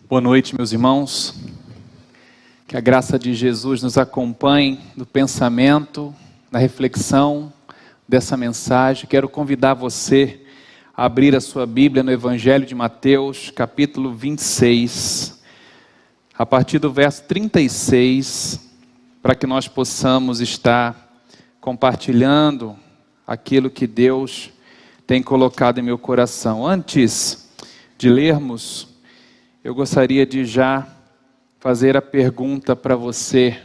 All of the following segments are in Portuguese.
Boa noite, meus irmãos. Que a graça de Jesus nos acompanhe no pensamento, na reflexão dessa mensagem. Quero convidar você a abrir a sua Bíblia no Evangelho de Mateus, capítulo 26, a partir do verso 36, para que nós possamos estar compartilhando aquilo que Deus tem colocado em meu coração. Antes de lermos, eu gostaria de já fazer a pergunta para você.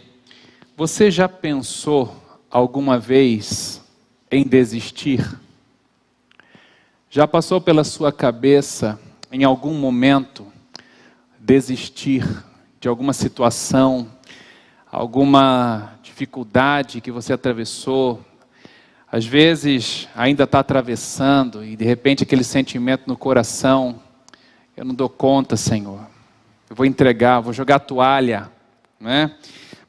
Você já pensou alguma vez em desistir? Já passou pela sua cabeça, em algum momento, desistir de alguma situação, alguma dificuldade que você atravessou? Às vezes ainda está atravessando e de repente aquele sentimento no coração: eu não dou conta, Senhor, eu vou entregar, vou jogar a toalha, não é?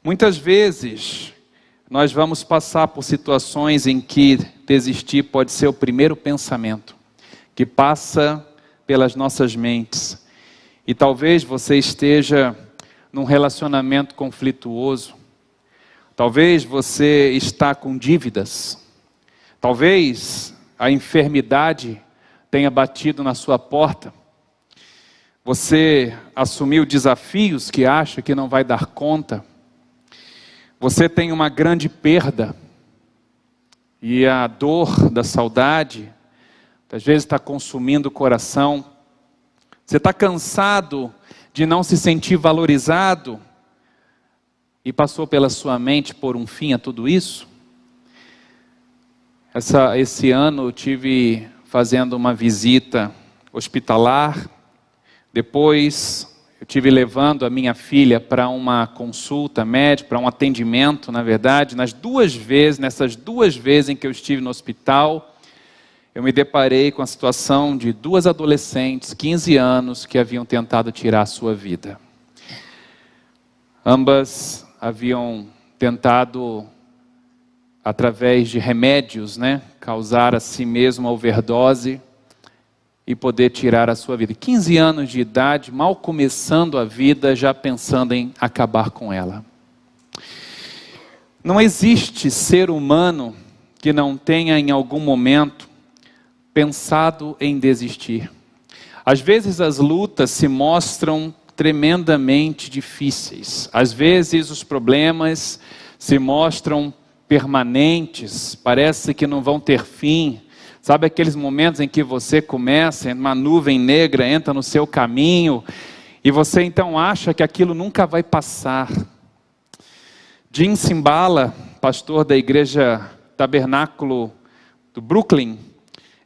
Muitas vezes nós vamos passar por situações em que desistir pode ser o primeiro pensamento que passa pelas nossas mentes. E talvez você esteja num relacionamento conflituoso, talvez você está com dívidas, talvez a enfermidade tenha batido na sua porta. Você assumiu desafios que acha que não vai dar conta. Você tem uma grande perda. E a dor da saudade, às vezes está consumindo o coração. Você está cansado de não se sentir valorizado. E passou pela sua mente por um fim a tudo isso? Esse ano eu tive fazendo uma visita hospitalar. Depois eu tive levando a minha filha para uma consulta médica, para um atendimento, na verdade. Nessas duas vezes em que eu estive no hospital, eu me deparei com a situação de duas adolescentes, 15 anos, que haviam tentado tirar a sua vida. Ambas haviam tentado, através de remédios, causar a si mesma overdose e poder tirar a sua vida. 15 anos de idade, mal começando a vida, já pensando em acabar com ela. Não existe ser humano que não tenha em algum momento pensado em desistir. Às vezes as lutas se mostram tremendamente difíceis. Às vezes os problemas se mostram permanentes, parece que não vão ter fim. Sabe aqueles momentos em que você começa, uma nuvem negra entra no seu caminho, e você então acha que aquilo nunca vai passar. Jim Cymbala, pastor da igreja Tabernáculo do Brooklyn,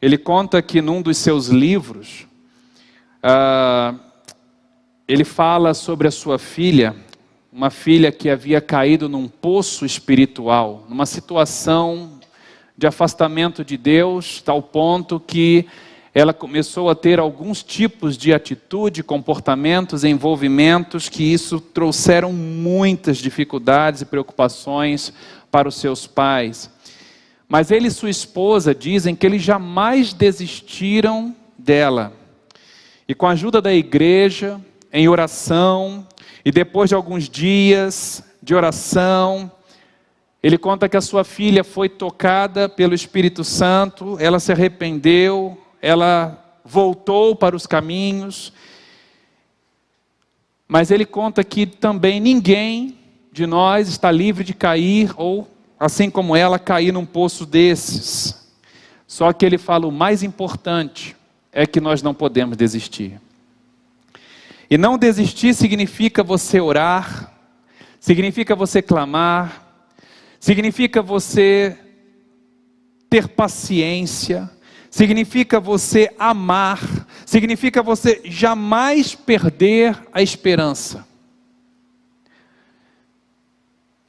ele conta que num dos seus livros, ele fala sobre a sua filha, uma filha que havia caído num poço espiritual, numa situação de afastamento de Deus, tal ponto que ela começou a ter alguns tipos de atitude, comportamentos, envolvimentos, que isso trouxeram muitas dificuldades e preocupações para os seus pais. Mas ele e sua esposa dizem que eles jamais desistiram dela. E com a ajuda da igreja, em oração, e depois de alguns dias de oração, ele conta que a sua filha foi tocada pelo Espírito Santo, ela se arrependeu, ela voltou para os caminhos. Mas ele conta que também ninguém de nós está livre de cair, ou assim como ela, cair num poço desses. Só que ele fala: o mais importante é que nós não podemos desistir. E não desistir significa você orar, significa você clamar, significa você ter paciência, significa você amar, significa você jamais perder a esperança.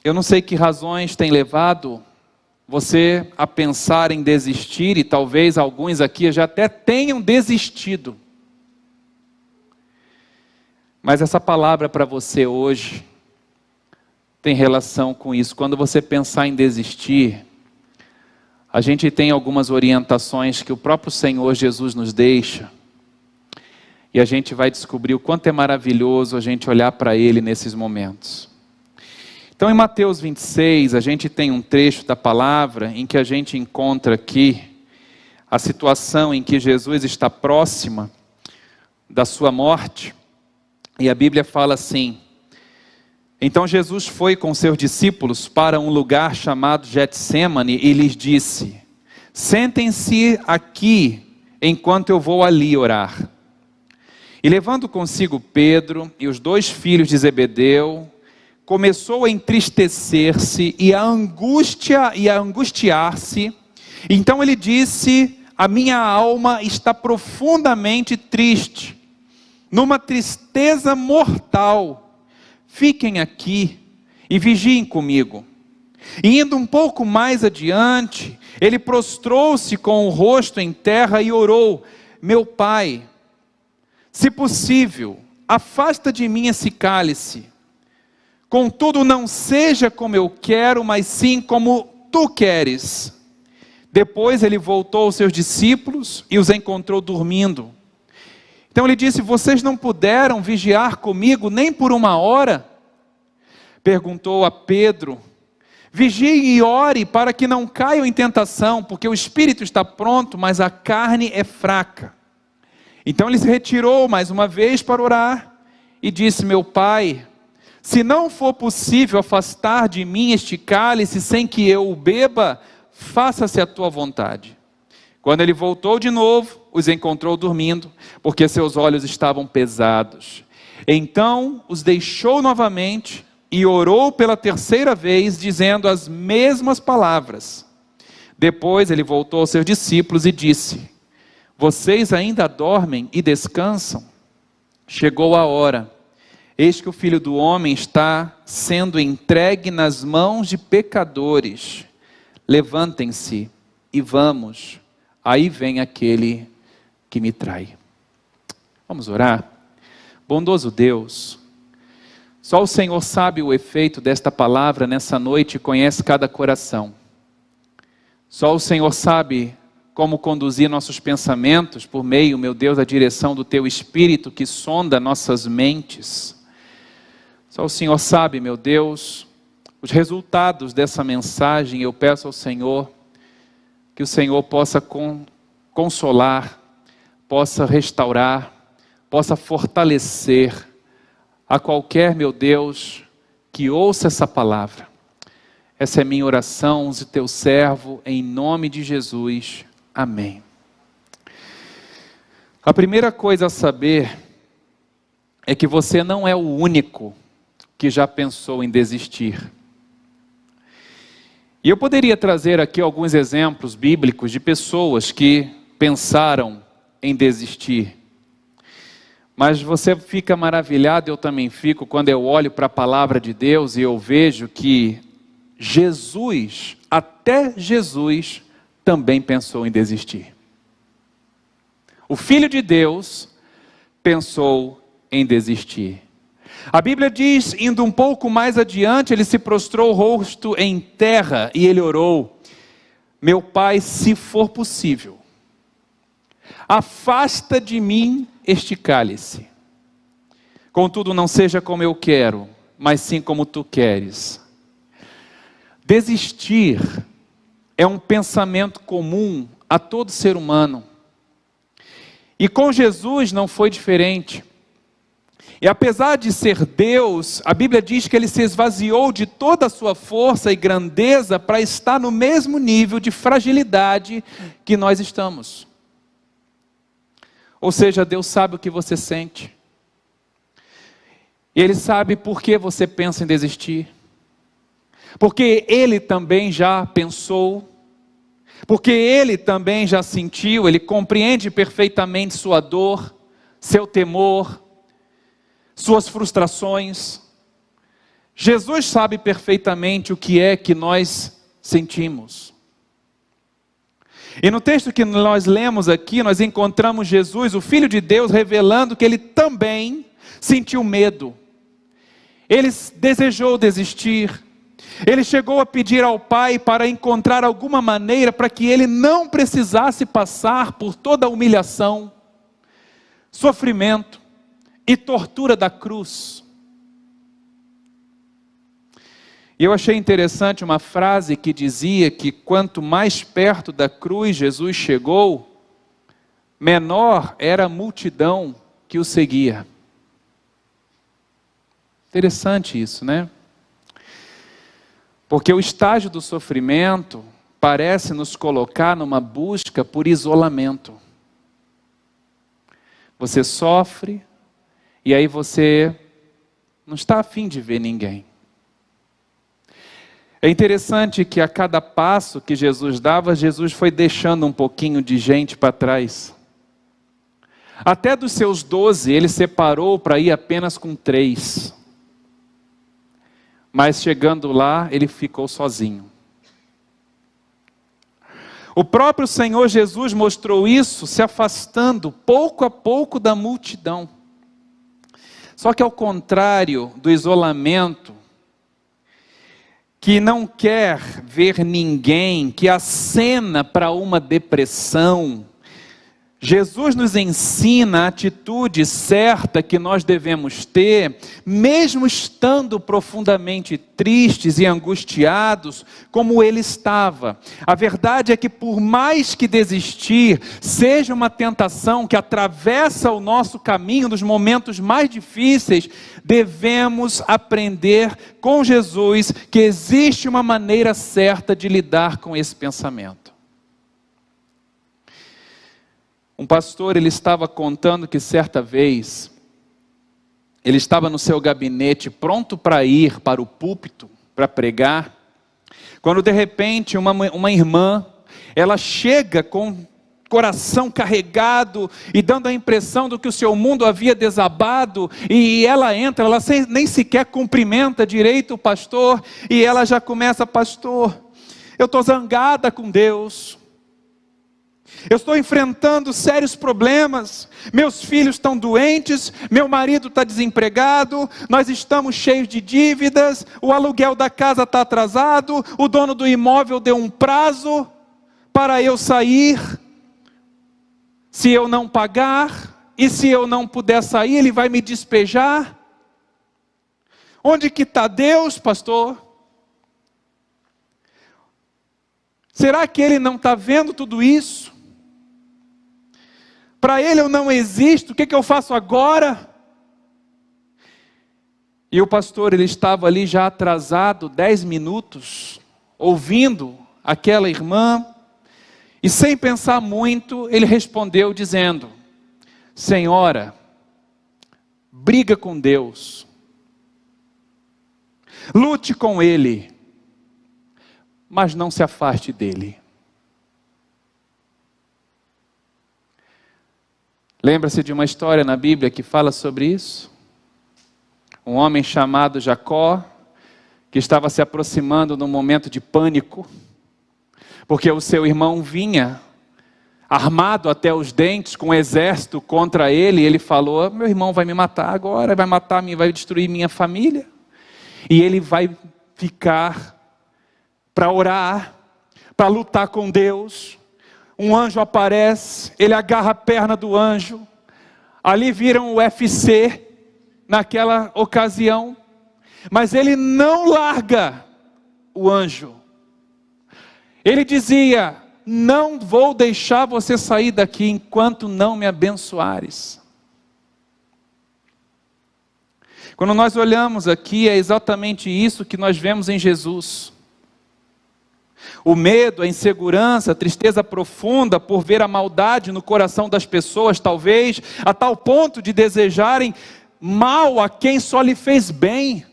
Eu não sei que razões têm levado você a pensar em desistir, e talvez alguns aqui já até tenham desistido. Mas essa palavra para você hoje tem relação com isso. Quando você pensar em desistir, a gente tem algumas orientações que o próprio Senhor Jesus nos deixa. E a gente vai descobrir o quanto é maravilhoso a gente olhar para Ele nesses momentos. Então em Mateus 26, a gente tem um trecho da palavra em que a gente encontra aqui a situação em que Jesus está próxima da sua morte. E a Bíblia fala assim: então Jesus foi com seus discípulos para um lugar chamado Getsêmani e lhes disse: sentem-se aqui enquanto eu vou ali orar. E levando consigo Pedro e os 2 filhos de Zebedeu, começou a entristecer-se e a angustiar-se. Então ele disse: a minha alma está profundamente triste, numa tristeza mortal. Fiquem aqui e vigiem comigo. E indo um pouco mais adiante, ele prostrou-se com o rosto em terra e orou: meu Pai, se possível, afasta de mim esse cálice. Contudo, não seja como eu quero, mas sim como tu queres. Depois ele voltou aos seus discípulos e os encontrou dormindo. Então ele disse: vocês não puderam vigiar comigo nem por 1 hora? Perguntou a Pedro: vigie e ore para que não caiam em tentação, porque o espírito está pronto, mas a carne é fraca. Então ele se retirou mais uma vez para orar e disse: meu Pai, se não for possível afastar de mim este cálice sem que eu o beba, faça-se a tua vontade. Quando ele voltou de novo, os encontrou dormindo, porque seus olhos estavam pesados. Então os deixou novamente e orou pela 3ª vez, dizendo as mesmas palavras. Depois ele voltou aos seus discípulos e disse: vocês ainda dormem e descansam? Chegou a hora. Eis que o Filho do Homem está sendo entregue nas mãos de pecadores. Levantem-se e vamos. Aí vem aquele que me trai. Vamos orar? Bondoso Deus, só o Senhor sabe o efeito desta palavra nessa noite e conhece cada coração. Só o Senhor sabe como conduzir nossos pensamentos por meio, meu Deus, da direção do Teu Espírito que sonda nossas mentes. Só o Senhor sabe, meu Deus, os resultados dessa mensagem. Eu peço ao Senhor que o Senhor possa consolar, possa restaurar, possa fortalecer a qualquer, meu Deus, que ouça essa palavra. Essa é minha oração, use teu servo, em nome de Jesus. Amém. A primeira coisa a saber é que você não é o único que já pensou em desistir. E eu poderia trazer aqui alguns exemplos bíblicos de pessoas que pensaram em desistir. Mas você fica maravilhado, eu também fico, quando eu olho para a palavra de Deus e eu vejo que Jesus, até Jesus, também pensou em desistir. O Filho de Deus pensou em desistir. A Bíblia diz, indo um pouco mais adiante, ele se prostrou o rosto em terra e ele orou: meu Pai, se for possível, afasta de mim este cálice. Contudo, não seja como eu quero, mas sim como tu queres. Desistir é um pensamento comum a todo ser humano. E com Jesus não foi diferente. E apesar de ser Deus, a Bíblia diz que ele se esvaziou de toda a sua força e grandeza para estar no mesmo nível de fragilidade que nós estamos. Ou seja, Deus sabe o que você sente. Ele sabe por que você pensa em desistir. Porque Ele também já pensou. Porque Ele também já sentiu. Ele compreende perfeitamente sua dor, seu temor, suas frustrações. Jesus sabe perfeitamente o que é que nós sentimos. E no texto que nós lemos aqui, nós encontramos Jesus, o Filho de Deus, revelando que ele também sentiu medo. Ele desejou desistir. Ele chegou a pedir ao Pai para encontrar alguma maneira para que ele não precisasse passar por toda a humilhação, sofrimento e tortura da cruz. E eu achei interessante uma frase que dizia que quanto mais perto da cruz Jesus chegou, menor era a multidão que o seguia. Interessante isso, né? Porque o estágio do sofrimento parece nos colocar numa busca por isolamento. Você sofre e aí você não está a fim de ver ninguém. É interessante que a cada passo que Jesus dava, Jesus foi deixando um pouquinho de gente para trás. Até dos seus 12, ele separou para ir apenas com 3. Mas chegando lá, ele ficou sozinho. O próprio Senhor Jesus mostrou isso se afastando pouco a pouco da multidão. Só que ao contrário do isolamento, que não quer ver ninguém, que acena para uma depressão, Jesus nos ensina a atitude certa que nós devemos ter, mesmo estando profundamente tristes e angustiados, como ele estava. A verdade é que por mais que desistir seja uma tentação que atravessa o nosso caminho nos momentos mais difíceis, devemos aprender com Jesus que existe uma maneira certa de lidar com esse pensamento. Um pastor, ele estava contando que certa vez, ele estava no seu gabinete pronto para ir para o púlpito, para pregar, quando de repente uma irmã, ela chega com o coração carregado e dando a impressão de que o seu mundo havia desabado, e ela entra, ela nem sequer cumprimenta direito o pastor, e ela já começa: pastor, eu estou zangada com Deus, eu estou enfrentando sérios problemas, meus filhos estão doentes, meu marido está desempregado, nós estamos cheios de dívidas, o aluguel da casa está atrasado, o dono do imóvel deu um prazo para eu sair, se eu não pagar, e se eu não puder sair, ele vai me despejar. Onde que está Deus, pastor? Será que ele não está vendo tudo isso? Para ele eu não existo, o que eu faço agora? E o pastor, ele estava ali já atrasado 10 minutos, ouvindo aquela irmã, e sem pensar muito, ele respondeu dizendo: senhora, briga com Deus, lute com Ele, mas não se afaste dEle. Lembra-se de uma história na Bíblia que fala sobre isso? Um homem chamado Jacó, que estava se aproximando num momento de pânico, porque o seu irmão vinha, armado até os dentes, com um exército contra ele, e ele falou: meu irmão vai me matar agora, vai matar, vai destruir minha família, e ele vai ficar para orar, para lutar com Deus. Um anjo aparece, ele agarra a perna do anjo, ali viram o UFC naquela ocasião, mas ele não larga o anjo. Ele dizia: não vou deixar você sair daqui enquanto não me abençoares. Quando nós olhamos aqui, é exatamente isso que nós vemos em Jesus. O medo, a insegurança, a tristeza profunda por ver a maldade no coração das pessoas, talvez, a tal ponto de desejarem mal a quem só lhe fez bem.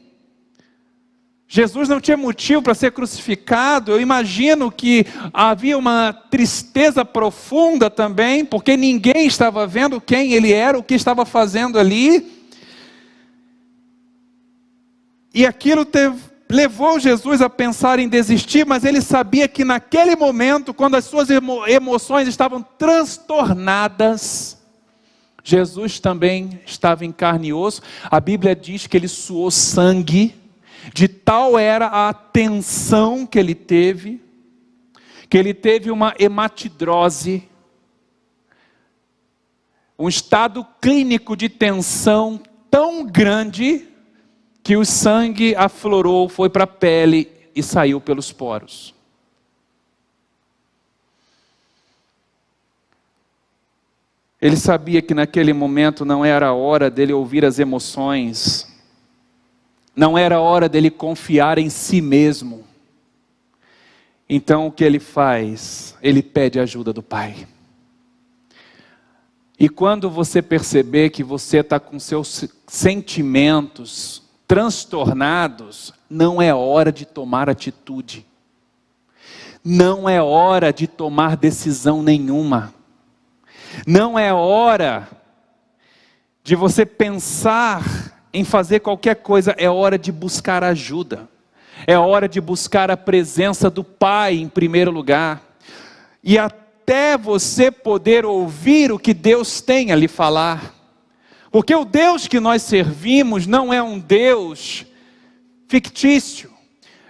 Jesus não tinha motivo para ser crucificado. Eu imagino que havia uma tristeza profunda também, porque ninguém estava vendo quem ele era, o que estava fazendo ali. E aquilo levou Jesus a pensar em desistir, mas ele sabia que naquele momento, quando as suas emoções estavam transtornadas, Jesus também estava em carne e osso. A Bíblia diz que ele suou sangue, de tal era a tensão que ele teve uma hematidrose. um estado clínico de tensão tão grande que o sangue aflorou, foi para a pele e saiu pelos poros. Ele sabia que naquele momento não era a hora dele ouvir as emoções, não era a hora dele confiar em si mesmo. Então o que ele faz? Ele pede ajuda do Pai. E quando você perceber que você está com seus sentimentos transtornados, não é hora de tomar atitude. Não é hora de tomar decisão nenhuma. Não é hora de você pensar em fazer qualquer coisa, é hora de buscar ajuda. É hora de buscar a presença do Pai em primeiro lugar. E até você poder ouvir o que Deus tem a lhe falar. Porque o Deus que nós servimos não é um Deus fictício.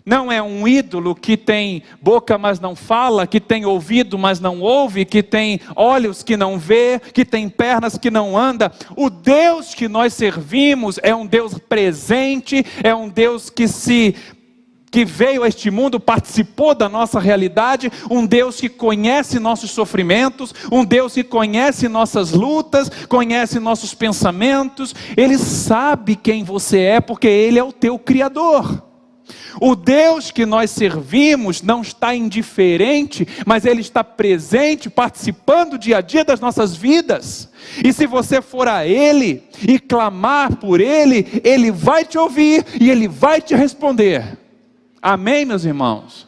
Não é um ídolo que tem boca, mas não fala, que tem ouvido, mas não ouve, que tem olhos que não vê, que tem pernas que não anda. O Deus que nós servimos é um Deus presente, é um Deus que veio a este mundo, participou da nossa realidade, um Deus que conhece nossos sofrimentos, um Deus que conhece nossas lutas, conhece nossos pensamentos. Ele sabe quem você é, porque Ele é o teu Criador. O Deus que nós servimos não está indiferente, mas Ele está presente, participando dia a dia das nossas vidas. E se você for a Ele e clamar por Ele, Ele vai te ouvir e Ele vai te responder. Amém, meus irmãos?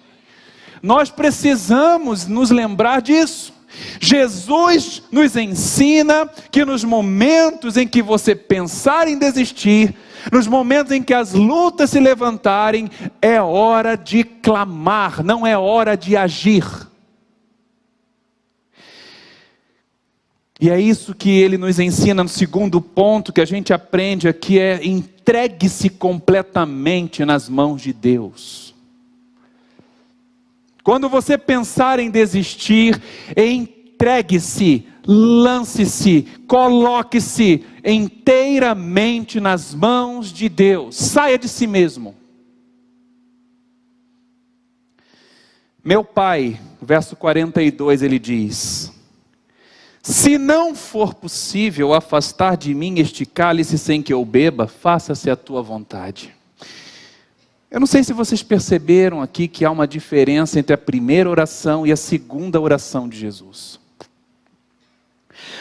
Nós precisamos nos lembrar disso. Jesus nos ensina que nos momentos em que você pensar em desistir, nos momentos em que as lutas se levantarem, é hora de clamar, não é hora de agir. E é isso que ele nos ensina no segundo ponto que a gente aprende aqui, é entregue-se completamente nas mãos de Deus. Quando você pensar em desistir, entregue-se, lance-se, coloque-se inteiramente nas mãos de Deus. Saia de si mesmo. Meu Pai, verso 42, ele diz: se não for possível afastar de mim este cálice sem que eu beba, faça-se a tua vontade. Eu não sei se vocês perceberam aqui que há uma diferença entre a primeira oração e a segunda oração de Jesus.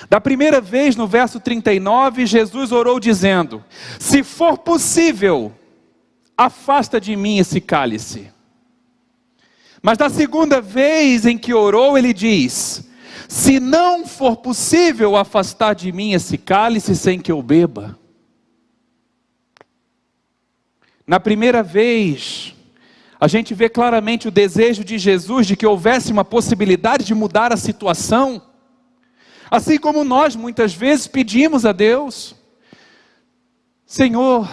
Da primeira vez, no verso 39, Jesus orou dizendo: se for possível, afasta de mim esse cálice. Mas da segunda vez em que orou, ele diz: se não for possível afastar de mim esse cálice sem que eu beba. Na primeira vez, a gente vê claramente o desejo de Jesus de que houvesse uma possibilidade de mudar a situação. Assim como nós muitas vezes pedimos a Deus: Senhor,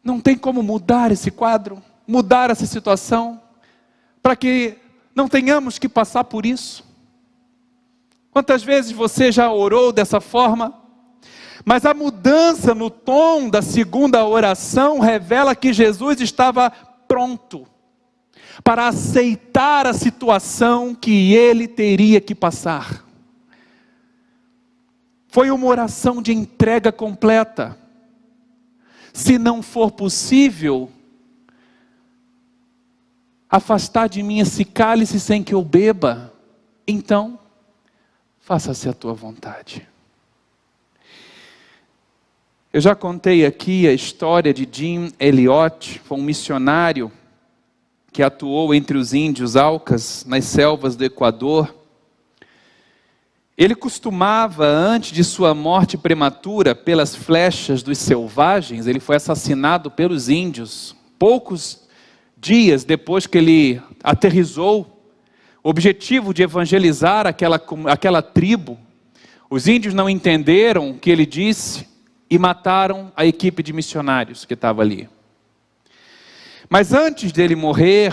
não tem como mudar esse quadro, mudar essa situação, para que não tenhamos que passar por isso. Quantas vezes você já orou dessa forma? Mas a mudança no tom da segunda oração revela que Jesus estava pronto para aceitar a situação que ele teria que passar. Foi uma oração de entrega completa. Se não for possível afastar de mim esse cálice sem que eu beba, então faça-se a tua vontade. Eu já contei aqui a história de Jim Elliot, foi um missionário que atuou entre os índios Aucas, nas selvas do Equador. Ele costumava, antes de sua morte prematura pelas flechas dos selvagens, ele foi assassinado pelos índios, poucos dias depois que ele aterrissou, o objetivo de evangelizar aquela tribo. Os índios não entenderam o que ele disse e mataram a equipe de missionários que estava ali. Mas antes dele morrer,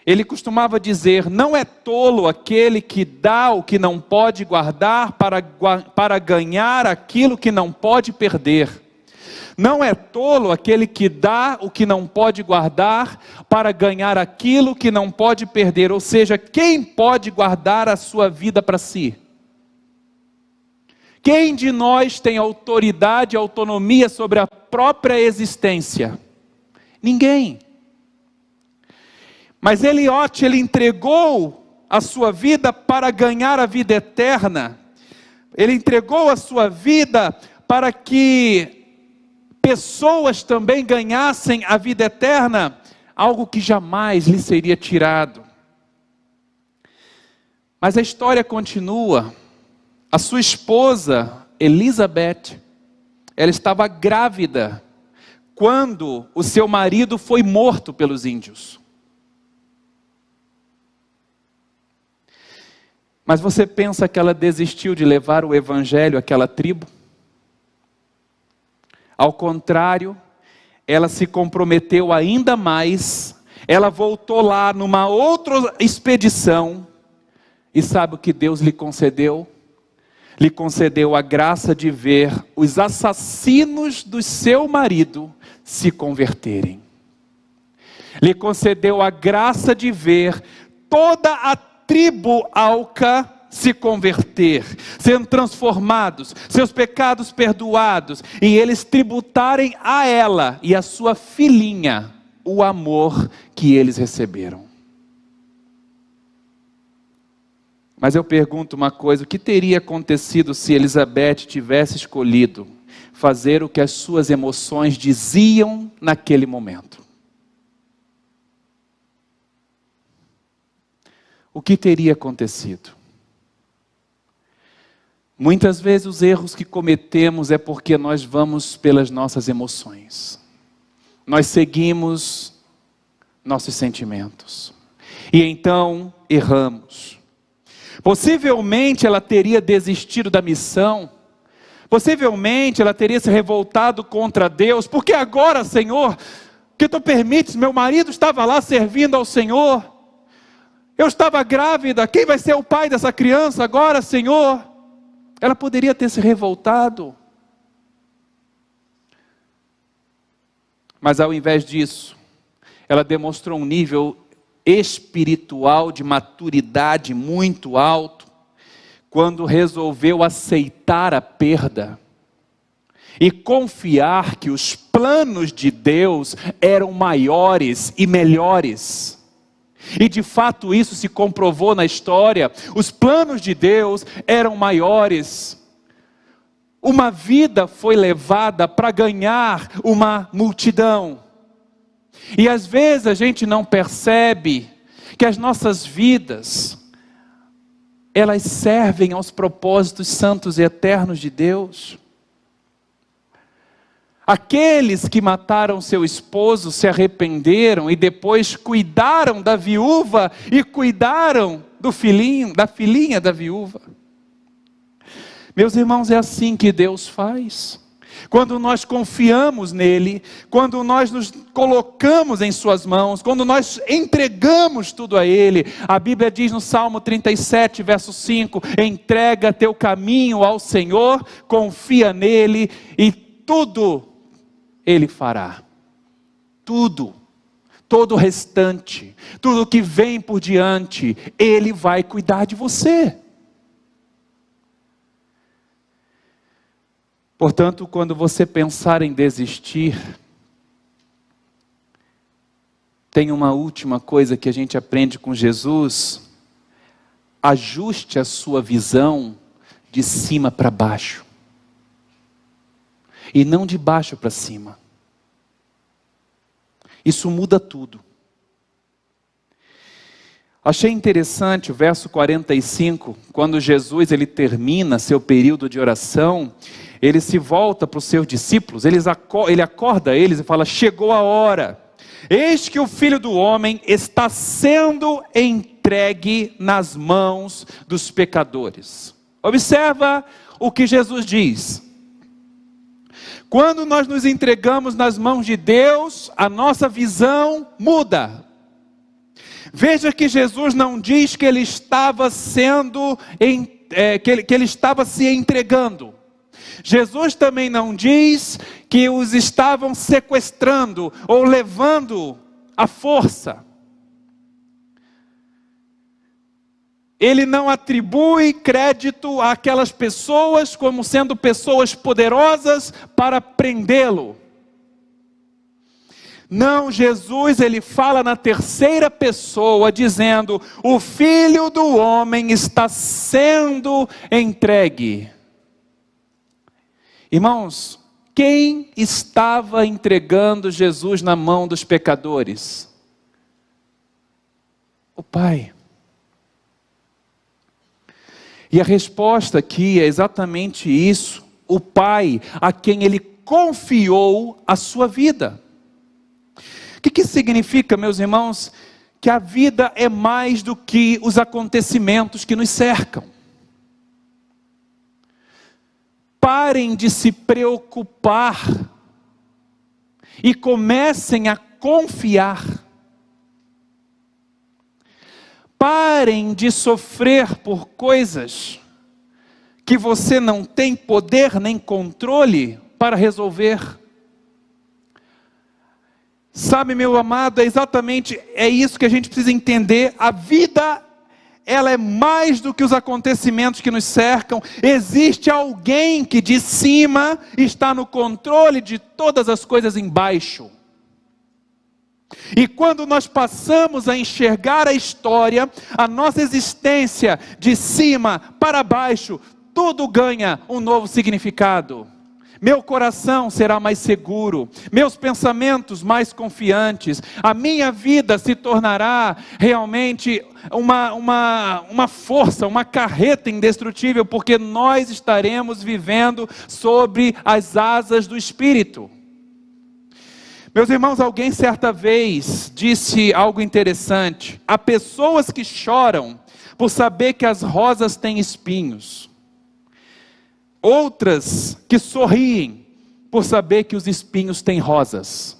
Ele costumava dizer: não é tolo aquele que dá o que não pode guardar para ganhar aquilo que não pode perder. Não é tolo aquele que dá o que não pode guardar para ganhar aquilo que não pode perder. Ou seja, quem pode guardar a sua vida para si? Quem de nós tem autoridade e autonomia sobre a própria existência? Ninguém. Mas Eliot, ele entregou a sua vida para ganhar a vida eterna. Ele entregou a sua vida para que pessoas também ganhassem a vida eterna, algo que jamais lhe seria tirado. Mas a história continua. A sua esposa, Elizabeth, ela estava grávida quando o seu marido foi morto pelos índios. Mas você pensa que ela desistiu de levar o evangelho àquela tribo? Ao contrário, ela se comprometeu ainda mais. Ela voltou lá numa outra expedição. E sabe o que Deus lhe concedeu? Lhe concedeu a graça de ver os assassinos do seu marido se converterem. Lhe concedeu a graça de ver toda a tribo Auca se converter, sendo transformados, seus pecados perdoados, e eles tributarem a ela e a sua filhinha o amor que eles receberam. Mas eu pergunto uma coisa: o que teria acontecido se Elizabeth tivesse escolhido fazer o que as suas emoções diziam naquele momento? O que teria acontecido? Muitas vezes os erros que cometemos é porque nós vamos pelas nossas emoções. Nós seguimos nossos sentimentos. E então erramos. Possivelmente ela teria desistido da missão. Possivelmente ela teria se revoltado contra Deus. Porque agora, Senhor, que Tu permites, meu marido estava lá servindo ao Senhor. Eu estava grávida, quem vai ser o pai dessa criança agora, Senhor? Ela poderia ter se revoltado. Mas ao invés disso, ela demonstrou um nível espiritual de maturidade muito alto, quando resolveu aceitar a perda e confiar que os planos de Deus eram maiores e melhores. E de fato isso se comprovou na história. Os planos de Deus eram maiores. Uma vida foi levada para ganhar uma multidão. E às vezes a gente não percebe que as nossas vidas, elas servem aos propósitos santos e eternos de Deus. Aqueles que mataram seu esposo se arrependeram e depois cuidaram da viúva e cuidaram do filhinho, da filhinha da viúva. Meus irmãos, é assim que Deus faz. Quando nós confiamos nele, quando nós nos colocamos em suas mãos, quando nós entregamos tudo a ele. A Bíblia diz no Salmo 37, verso 5, entrega teu caminho ao Senhor, confia nele e tudo ele fará. Tudo, todo o restante, tudo que vem por diante, ele vai cuidar de você. Portanto, quando você pensar em desistir, tem uma última coisa que a gente aprende com Jesus: ajuste a sua visão de cima para baixo. E não de baixo para cima. Isso muda tudo. Achei interessante o verso 45, quando Jesus ele termina seu período de oração, ele se volta para os seus discípulos, ele acorda eles e fala: chegou a hora, eis que o Filho do Homem está sendo entregue nas mãos dos pecadores. Observa o que Jesus diz. Quando nós nos entregamos nas mãos de Deus, a nossa visão muda. Veja que Jesus não diz que ele estava que ele estava se entregando. Jesus também não diz que os estavam sequestrando ou levando à força. Ele não atribui crédito àquelas pessoas como sendo pessoas poderosas para prendê-lo. Não, Jesus, ele fala na terceira pessoa, dizendo: o Filho do Homem está sendo entregue. Irmãos, quem estava entregando Jesus na mão dos pecadores? O Pai. E a resposta aqui é exatamente isso: o Pai a quem ele confiou a sua vida. O que isso significa, meus irmãos? Que a vida é mais do que os acontecimentos que nos cercam. Parem de se preocupar e comecem a confiar. Parem de sofrer por coisas que você não tem poder nem controle para resolver. Sabe, meu amado, é isso que a gente precisa entender. A vida, ela é mais do que os acontecimentos que nos cercam. Existe alguém que de cima está no controle de todas as coisas embaixo. E quando nós passamos a enxergar a história, a nossa existência de cima para baixo, tudo ganha um novo significado. Meu coração será mais seguro, meus pensamentos mais confiantes, a minha vida se tornará realmente uma força, uma carreta indestrutível, porque nós estaremos vivendo sobre as asas do Espírito. Meus irmãos, alguém certa vez disse algo interessante: há pessoas que choram por saber que as rosas têm espinhos. Outras que sorriem por saber que os espinhos têm rosas.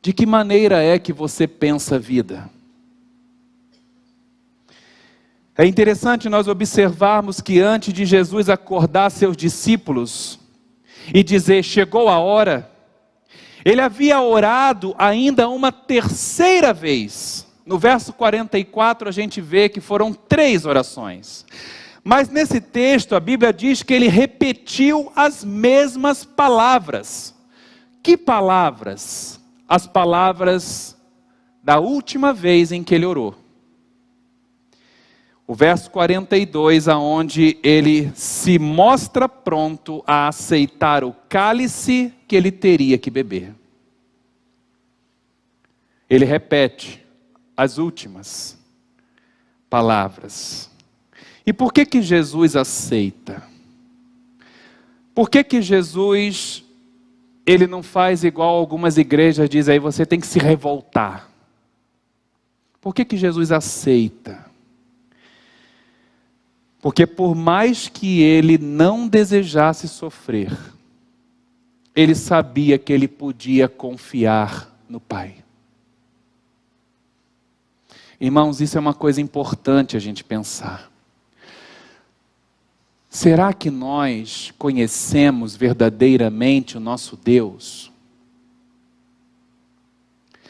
De que maneira é que você pensa a vida? É interessante nós observarmos que antes de Jesus acordar seus discípulos e dizer: chegou a hora, ele havia orado ainda uma terceira vez. No verso 44 a gente vê que foram 3 orações. Mas nesse texto a Bíblia diz que ele repetiu as mesmas palavras. Que palavras? As palavras da última vez em que ele orou. O verso 42, aonde ele se mostra pronto a aceitar o cálice que ele teria que beber. Ele repete as últimas palavras. E por que Jesus aceita? Por que Jesus, ele não faz igual algumas igrejas dizem aí, você tem que se revoltar? Por que Jesus aceita? Porque por mais que ele não desejasse sofrer, ele sabia que ele podia confiar no Pai. Irmãos, isso é uma coisa importante a gente pensar. Será que nós conhecemos verdadeiramente o nosso Deus?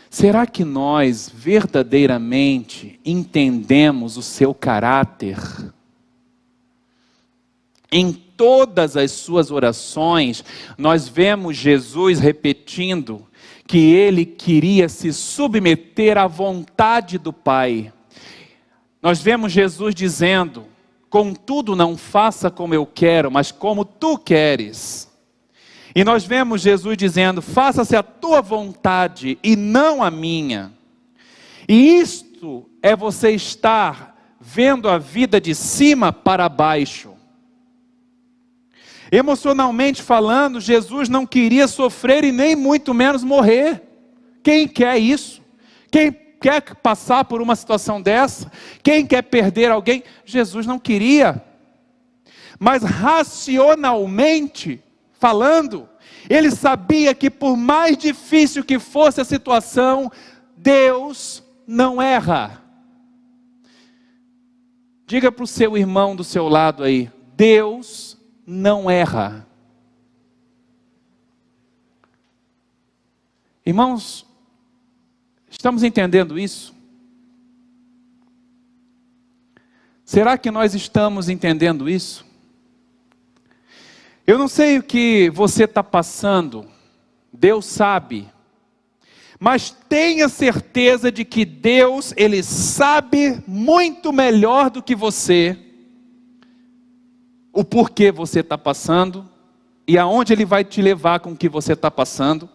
Será que nós verdadeiramente entendemos o seu caráter? Em todas as suas orações, nós vemos Jesus repetindo que ele queria se submeter à vontade do Pai. Nós vemos Jesus dizendo: contudo não faça como eu quero, mas como tu queres. E nós vemos Jesus dizendo: faça-se a tua vontade e não a minha. E isto é você estar vendo a vida de cima para baixo. Emocionalmente falando, Jesus não queria sofrer e nem muito menos morrer. Quem quer isso? Quem quer passar por uma situação dessa? Quem quer perder alguém? Jesus não queria. Mas racionalmente falando. Ele sabia que por mais difícil que fosse a situação, Deus não erra. Diga para o seu irmão do seu lado aí: Deus não erra. Irmãos, estamos entendendo isso? Será que nós estamos entendendo isso? Eu não sei o que você está passando, Deus sabe, mas tenha certeza de que Deus, Ele sabe muito melhor do que você, o porquê você está passando, e aonde Ele vai te levar com o que você está passando,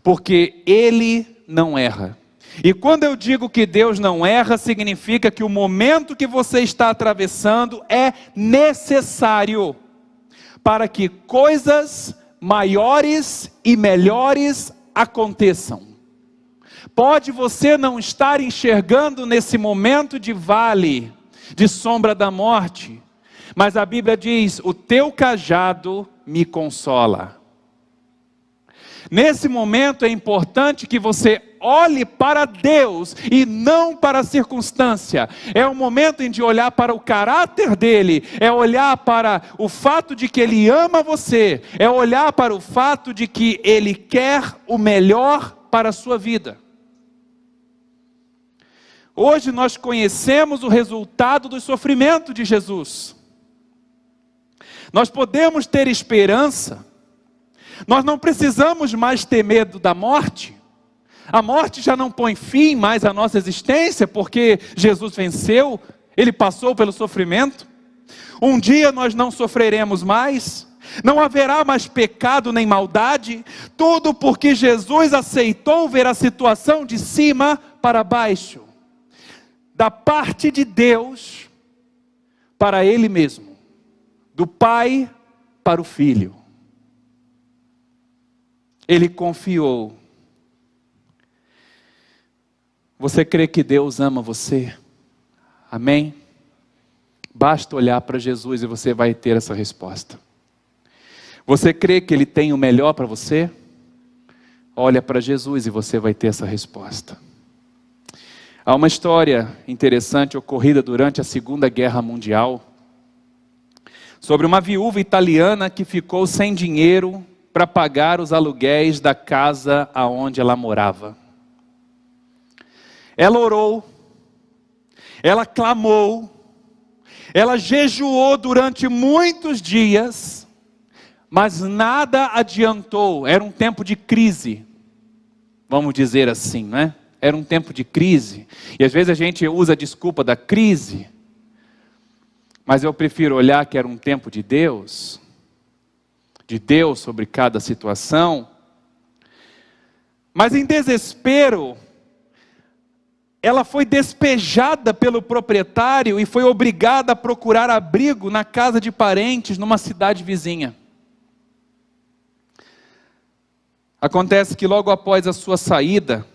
porque Ele não erra. E quando eu digo que Deus não erra, significa que o momento que você está atravessando é necessário para que coisas maiores e melhores aconteçam. Pode você não estar enxergando nesse momento de vale, de sombra da morte, mas a Bíblia diz: o teu cajado me consola. Nesse momento é importante que você olhe para Deus e não para a circunstância. É o momento de olhar para o caráter dele, é olhar para o fato de que ele ama você, é olhar para o fato de que ele quer o melhor para a sua vida. Hoje nós conhecemos o resultado do sofrimento de Jesus. Nós podemos ter esperança. Nós não precisamos mais ter medo da morte. A morte já não põe fim mais à nossa existência, porque Jesus venceu, Ele passou pelo sofrimento. Um dia nós não sofreremos mais, não haverá mais pecado nem maldade, tudo porque Jesus aceitou ver a situação de cima para baixo, da parte de Deus para Ele mesmo, do Pai para o Filho. Ele confiou. Você crê que Deus ama você? Amém? Basta olhar para Jesus e você vai ter essa resposta. Você crê que Ele tem o melhor para você? Olha para Jesus e você vai ter essa resposta. Há uma história interessante ocorrida durante a Segunda Guerra Mundial, sobre uma viúva italiana que ficou sem dinheiro para pagar os aluguéis da casa aonde ela morava. Ela orou, ela clamou, ela jejuou durante muitos dias, mas nada adiantou. Era um tempo de crise, vamos dizer assim, né? Era um tempo de crise, e às vezes a gente usa a desculpa da crise, mas eu prefiro olhar que era um tempo de Deus sobre cada situação. Mas em desespero, ela foi despejada pelo proprietário e foi obrigada a procurar abrigo na casa de parentes numa cidade vizinha. Acontece que logo após a sua saída,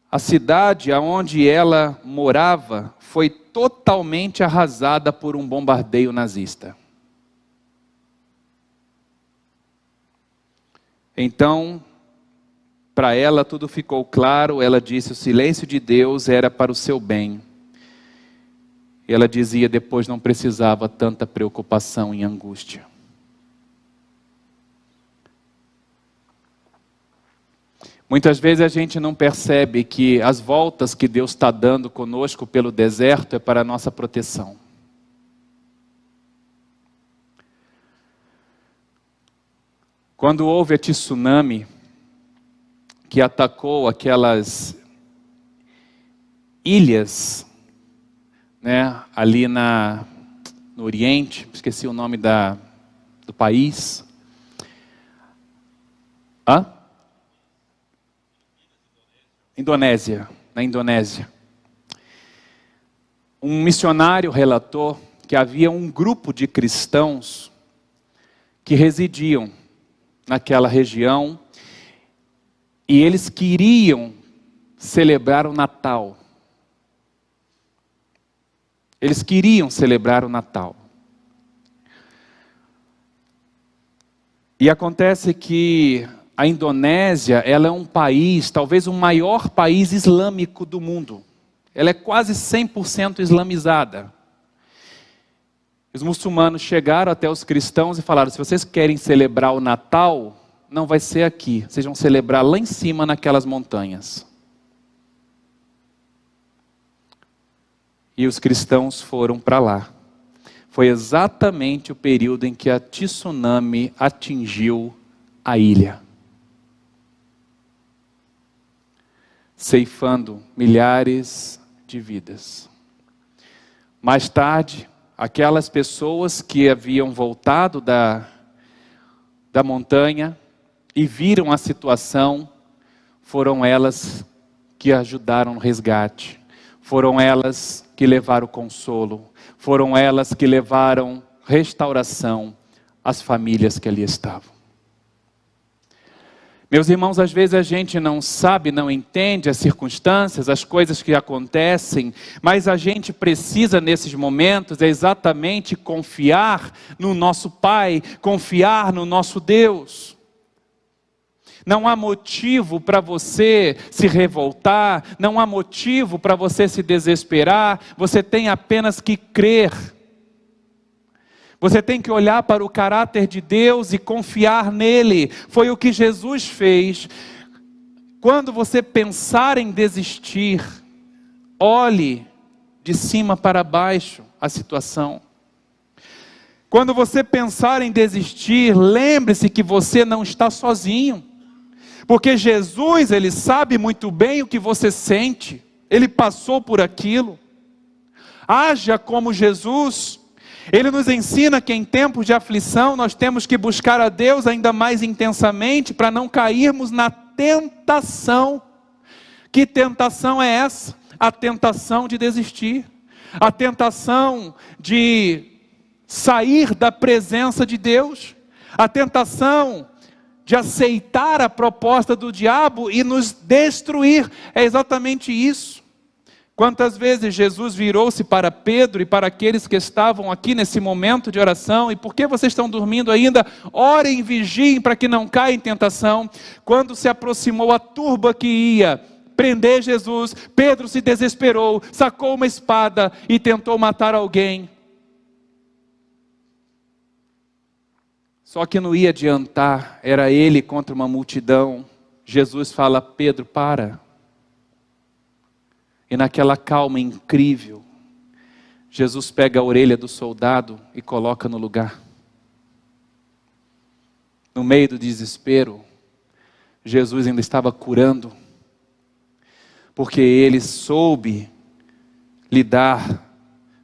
a cidade aonde ela morava foi totalmente arrasada por um bombardeio nazista. Então, para ela tudo ficou claro. Ela disse: o silêncio de Deus era para o seu bem. E ela dizia: depois não precisava tanta preocupação e angústia. Muitas vezes a gente não percebe que as voltas que Deus está dando conosco pelo deserto é para a nossa proteção. Quando houve a tsunami que atacou aquelas ilhas, né, ali no Oriente, esqueci o nome do país. Na Indonésia. Um missionário relatou que havia um grupo de cristãos que residiam naquela região e eles queriam celebrar o Natal. Eles queriam celebrar o Natal. E acontece que a Indonésia, ela é um país, talvez o maior país islâmico do mundo. Ela é quase 100% islamizada. Os muçulmanos chegaram até os cristãos e falaram: se vocês querem celebrar o Natal, não vai ser aqui. Vocês vão celebrar lá em cima naquelas montanhas. E os cristãos foram para lá. Foi exatamente o período em que a tsunami atingiu a ilha, ceifando milhares de vidas. Mais tarde, aquelas pessoas que haviam voltado da montanha e viram a situação, foram elas que ajudaram no resgate, foram elas que levaram consolo, foram elas que levaram restauração às famílias que ali estavam. Meus irmãos, às vezes a gente não sabe, não entende as circunstâncias, as coisas que acontecem, mas a gente precisa nesses momentos exatamente confiar no nosso Pai, confiar no nosso Deus. Não há motivo para você se revoltar, não há motivo para você se desesperar, você tem apenas que crer. Você tem que olhar para o caráter de Deus e confiar nele. Foi o que Jesus fez. Quando você pensar em desistir, olhe de cima para baixo a situação. Quando você pensar em desistir, lembre-se que você não está sozinho. Porque Jesus, ele sabe muito bem o que você sente. Ele passou por aquilo. Haja como Jesus. Ele nos ensina que em tempos de aflição nós temos que buscar a Deus ainda mais intensamente para não cairmos na tentação. Que tentação é essa? A tentação de desistir. A tentação de sair da presença de Deus. A tentação de aceitar a proposta do diabo e nos destruir. É exatamente isso. Quantas vezes Jesus virou-se para Pedro e para aqueles que estavam aqui nesse momento de oração: e por que vocês estão dormindo ainda? Orem e vigiem para que não caia em tentação. Quando se aproximou a turba que ia prender Jesus, Pedro se desesperou, sacou uma espada e tentou matar alguém. Só que não ia adiantar, era ele contra uma multidão. Jesus fala: Pedro, para. E naquela calma incrível, Jesus pega a orelha do soldado e coloca no lugar. No meio do desespero, Jesus ainda estava curando, porque ele soube lidar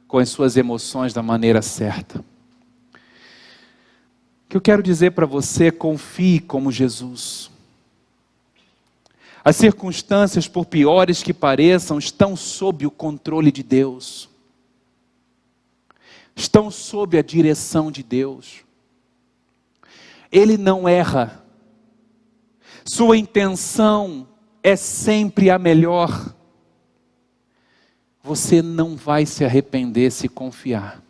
com as suas emoções da maneira certa. O que eu quero dizer para você: confie como Jesus. As circunstâncias, por piores que pareçam, estão sob o controle de Deus. Estão sob a direção de Deus. Ele não erra. Sua intenção é sempre a melhor. Você não vai se arrepender se confiar.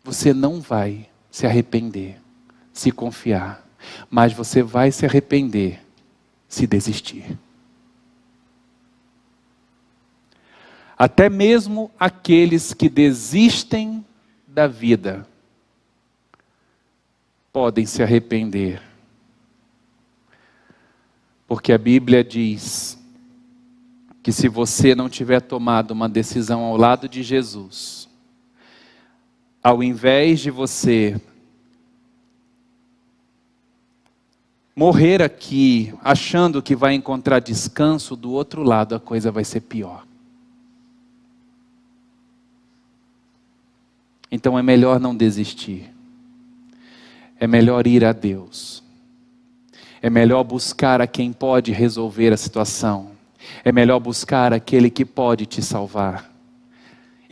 Você não vai se arrepender se confiar. Mas você vai se arrepender se desistir. Até mesmo aqueles que desistem da vida podem se arrepender. Porque a Bíblia diz que se você não tiver tomado uma decisão ao lado de Jesus, ao invés de você morrer aqui achando que vai encontrar descanso, do outro lado a coisa vai ser pior. Então é melhor não desistir. É melhor ir a Deus. É melhor buscar a quem pode resolver a situação. É melhor buscar aquele que pode te salvar.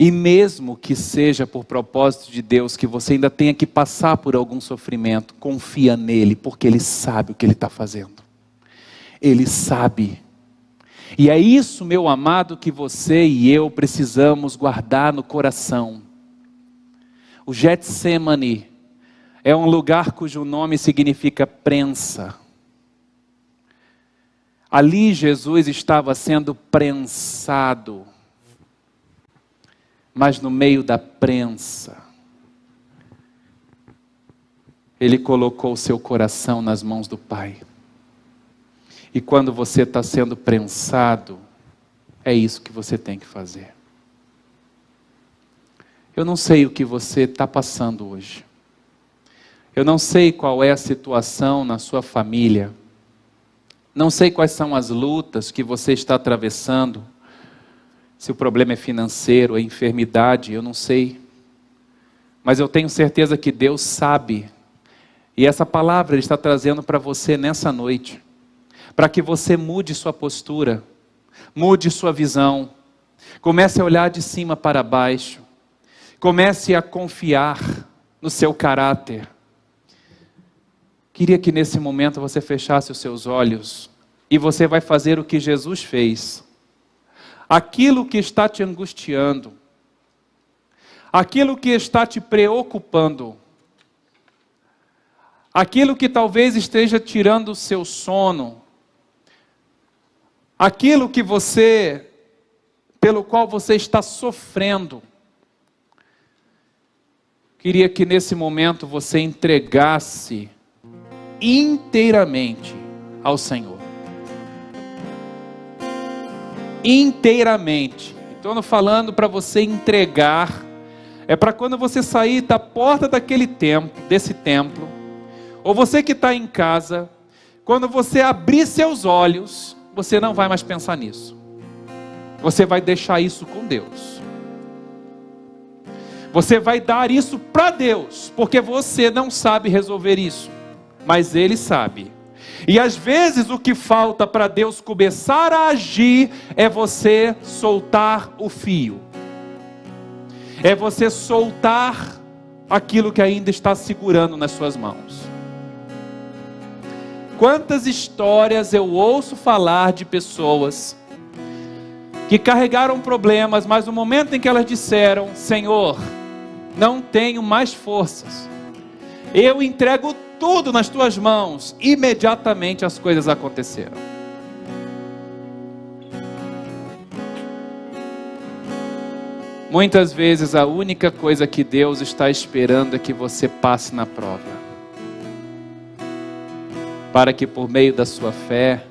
E mesmo que seja por propósito de Deus, que você ainda tenha que passar por algum sofrimento, confia nele, porque ele sabe o que ele está fazendo. Ele sabe. E é isso, meu amado, que você e eu precisamos guardar no coração. O Getsemane É um lugar cujo nome significa prensa. Ali Jesus estava sendo prensado. Mas no meio da prensa, Ele colocou o seu coração nas mãos do Pai. E quando você está sendo prensado, é isso que você tem que fazer. Eu não sei o que você está passando hoje. Eu não sei qual é a situação na sua família. Não sei quais são as lutas que você está atravessando. Se o problema é financeiro, é enfermidade, eu não sei. Mas eu tenho certeza que Deus sabe. E essa palavra Ele está trazendo para você nessa noite. Para que você mude sua postura. Mude sua visão. Comece a olhar de cima para baixo. Comece a confiar no seu caráter. Queria que nesse momento você fechasse os seus olhos. E você vai fazer o que Jesus fez. Aquilo que está te angustiando. Aquilo que está te preocupando. Aquilo que talvez esteja tirando o seu sono. Aquilo que pelo qual você está sofrendo. Queria que nesse momento você entregasse inteiramente ao Senhor. Inteiramente. Estou falando para você entregar. É para quando você sair da porta desse templo, ou você que está em casa, quando você abrir seus olhos, você não vai mais pensar nisso. Você vai deixar isso com Deus. Você vai dar isso para Deus, porque você não sabe resolver isso, mas Ele sabe. E às vezes o que falta para Deus começar a agir é você soltar o fio. É você soltar aquilo que ainda está segurando nas suas mãos. Quantas histórias eu ouço falar de pessoas que carregaram problemas, mas no momento em que elas disseram: Senhor, não tenho mais forças, eu entrego tudo nas tuas mãos, imediatamente as coisas aconteceram. Muitas vezes a única coisa que Deus está esperando é que você passe na prova, para que por meio da sua fé,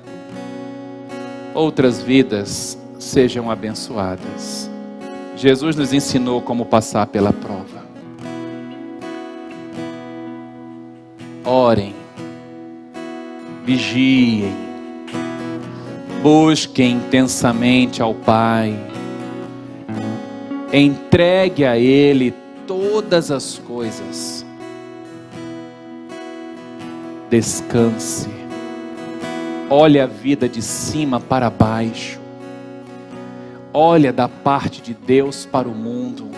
outras vidas sejam abençoadas. Jesus nos ensinou como passar pela prova. Orem, vigiem, busquem intensamente ao Pai, entregue a Ele todas as coisas, descanse, olhe a vida de cima para baixo, olha da parte de Deus para o mundo.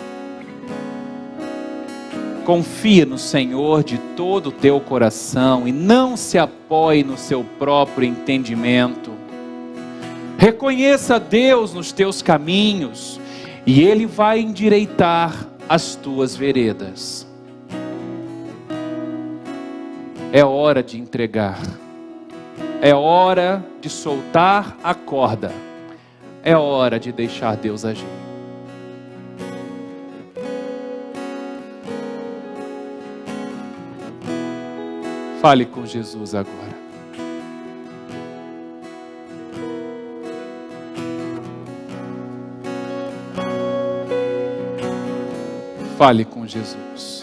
Confia no Senhor de todo o teu coração e não se apoie no seu próprio entendimento. Reconheça Deus nos teus caminhos e Ele vai endireitar as tuas veredas. É hora de entregar. É hora de soltar a corda. É hora de deixar Deus agir. Fale com Jesus agora. Fale com Jesus.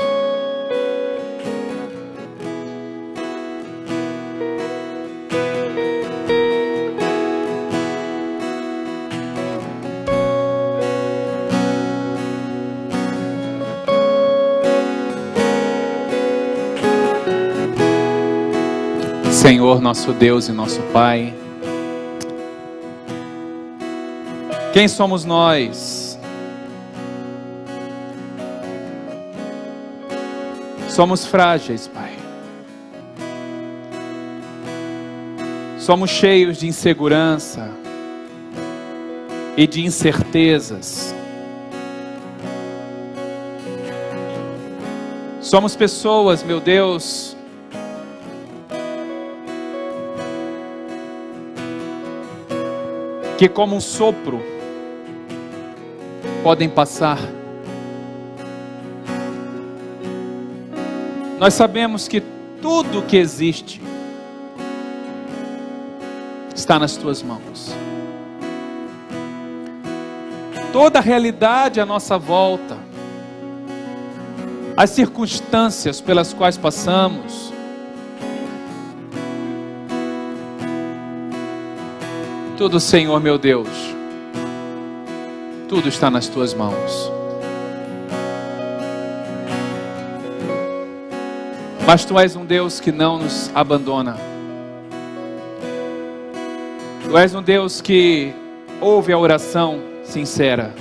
Senhor, nosso Deus e nosso Pai, quem somos nós? Somos frágeis, Pai. Somos cheios de insegurança e de incertezas. Somos pessoas, meu Deus, que como um sopro podem passar. Nós sabemos que tudo que existe está nas tuas mãos. Toda a realidade à nossa volta, as circunstâncias pelas quais passamos, tudo, Senhor meu Deus, tudo está nas tuas mãos. Mas Tu és um Deus que não nos abandona. Tu és um Deus que ouve a oração sincera.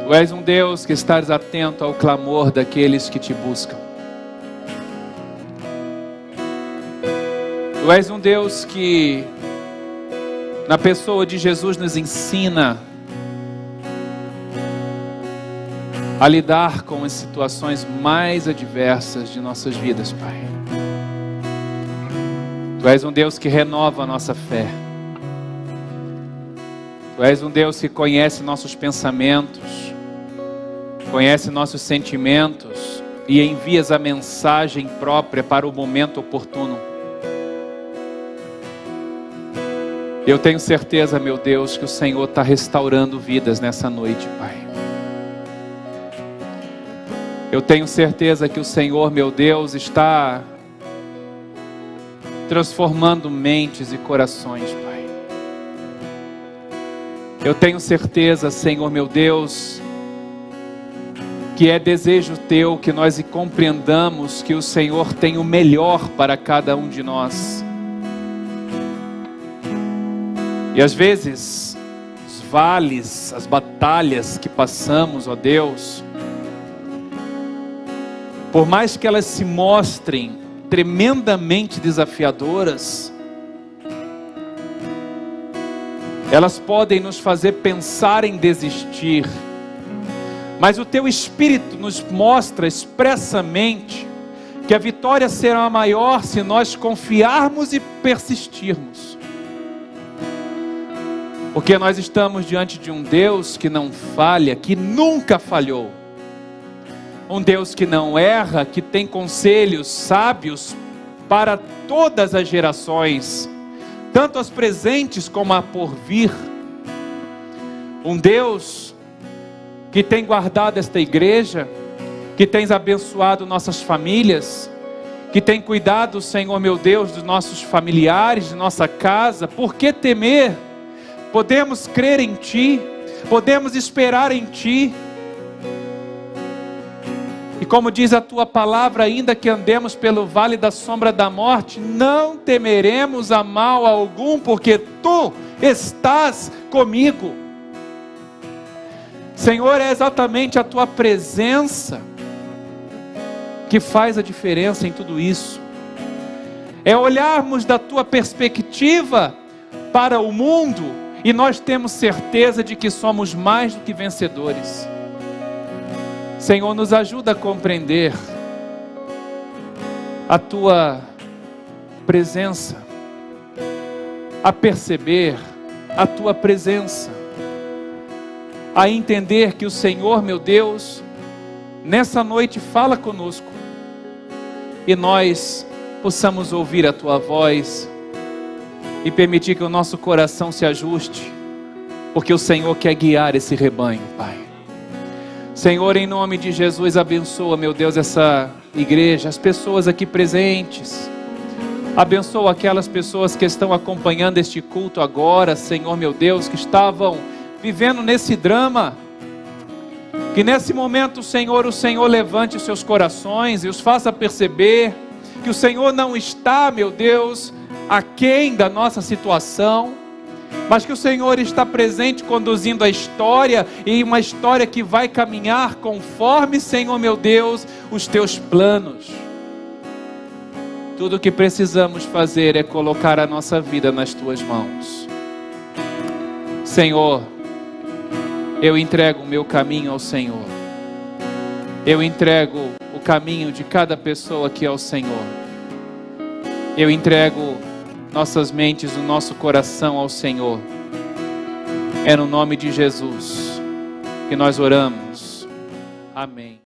Tu és um Deus que estás atento ao clamor daqueles que Te buscam. Tu és um Deus que, na pessoa de Jesus, nos ensina a lidar com as situações mais adversas de nossas vidas, Pai. Tu és um Deus que renova a nossa fé. Tu és um Deus que conhece nossos pensamentos, conhece nossos sentimentos e envias a mensagem própria para o momento oportuno. Eu tenho certeza, meu Deus, que o Senhor está restaurando vidas nessa noite, Pai. Eu tenho certeza que o Senhor, meu Deus, está transformando mentes e corações, Pai. Eu tenho certeza, Senhor, meu Deus, que é desejo Teu que nós compreendamos que o Senhor tem o melhor para cada um de nós. E às vezes, os vales, as batalhas que passamos, ó Deus, por mais que elas se mostrem tremendamente desafiadoras, elas podem nos fazer pensar em desistir, mas o Teu Espírito nos mostra expressamente que a vitória será maior se nós confiarmos e persistirmos, porque nós estamos diante de um Deus que não falha, que nunca falhou. Um Deus que não erra, que tem conselhos sábios para todas as gerações, tanto as presentes como a por vir. Um Deus que tem guardado esta igreja, que tens abençoado nossas famílias, que tem cuidado, Senhor meu Deus, dos nossos familiares, de nossa casa. Por que temer? Podemos crer em Ti, podemos esperar em Ti. E como diz a Tua palavra, ainda que andemos pelo vale da sombra da morte, não temeremos a mal algum, porque Tu estás comigo. Senhor, é exatamente a Tua presença que faz a diferença em tudo isso. É olharmos da Tua perspectiva para o mundo e nós temos certeza de que somos mais do que vencedores. Senhor, nos ajuda a compreender a Tua presença, a perceber a Tua presença, a entender que o Senhor, meu Deus, nessa noite fala conosco e nós possamos ouvir a Tua voz e permitir que o nosso coração se ajuste, porque o Senhor quer guiar esse rebanho, Pai. Senhor, em nome de Jesus, abençoa, meu Deus, essa igreja, as pessoas aqui presentes. Abençoa aquelas pessoas que estão acompanhando este culto agora, Senhor, meu Deus, que estavam vivendo nesse drama. Que nesse momento, Senhor, o Senhor levante os seus corações e os faça perceber que o Senhor não está, meu Deus, aquém da nossa situação, mas que o Senhor está presente conduzindo a história, e uma história que vai caminhar conforme, Senhor meu Deus, os Teus planos. Tudo o que precisamos fazer é colocar a nossa vida nas Tuas mãos. Senhor, eu entrego o meu caminho ao Senhor. Eu entrego o caminho de cada pessoa aqui ao Senhor. Eu entrego nossas mentes, o nosso coração ao Senhor. É no nome de Jesus que nós oramos. Amém.